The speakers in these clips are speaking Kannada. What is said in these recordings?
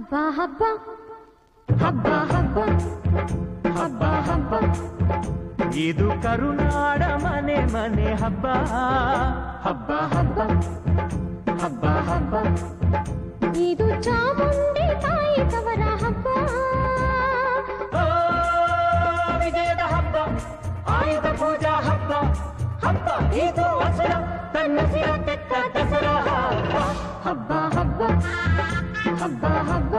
ಹಬ್ಬ ಹಬ್ಬ ಹಬ್ಬ ಹಬ್ಬ ಹಬ್ಬ ಹಬ್ಬ ಇದು ಕರುನಾಡ ಮನೆ ಮನೆ ಹಬ್ಬ ಹಬ್ಬ ಹಬ್ಬ ಹಬ್ಬ ಹಬ್ಬ ಇದು ಚಾಮುಂಡಿ ತಾಯಿ ತವರ ಹಬ್ಬ ವಿಜಯದ ಹಬ್ಬ ಆಯುಧ ಪೂಜಾ ಹಬ್ಬ ಹಬ್ಬ ಇದು ಹಸುರ ತನ್ನ ಸಿರ ತೆತ್ತ ದಸರಾ ಹಬ್ಬ ಹಬ್ಬ ಹಬ್ಬ ಹಬ್ಬ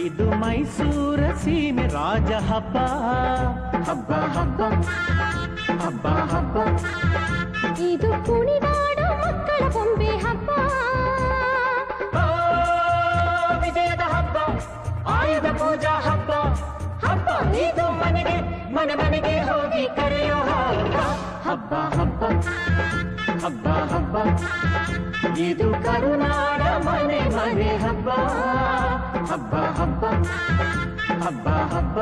ಇದು ಮೈಸೂರ ಸೀಮೆ ರಾಜ ಹಬ್ಬ ಹಬ್ಬ ಹಬ್ಬ ಹಬ್ಬ ಹಬ್ಬ ಇದು ಕುಣಿದಾಡೋ ಮಕ್ಕಳ ಬೊಂಬೆ ಹಬ್ಬ ವಿಜಯದ ಹಬ್ಬ ಆಯುಧ ಪೂಜಾ ಹಬ್ಬ ಹಬ್ಬ ಇದು ಮನೆಗೆ ಮನೆ ಮನೆಗೆ ಹೋಗಿ ಕರೆಯೋ ಹಬ್ಬ ಹಬ್ಬ ಹಬ್ಬ ಹಬ್ಬ ಹಬ್ಬ ಇದು ಕರುನಾಡ ಮನೆ ಮನೆ ಹಬ್ಬ ಹಬ್ಬ ಹಬ್ಬ ಹಬ್ಬ ಹಬ್ಬ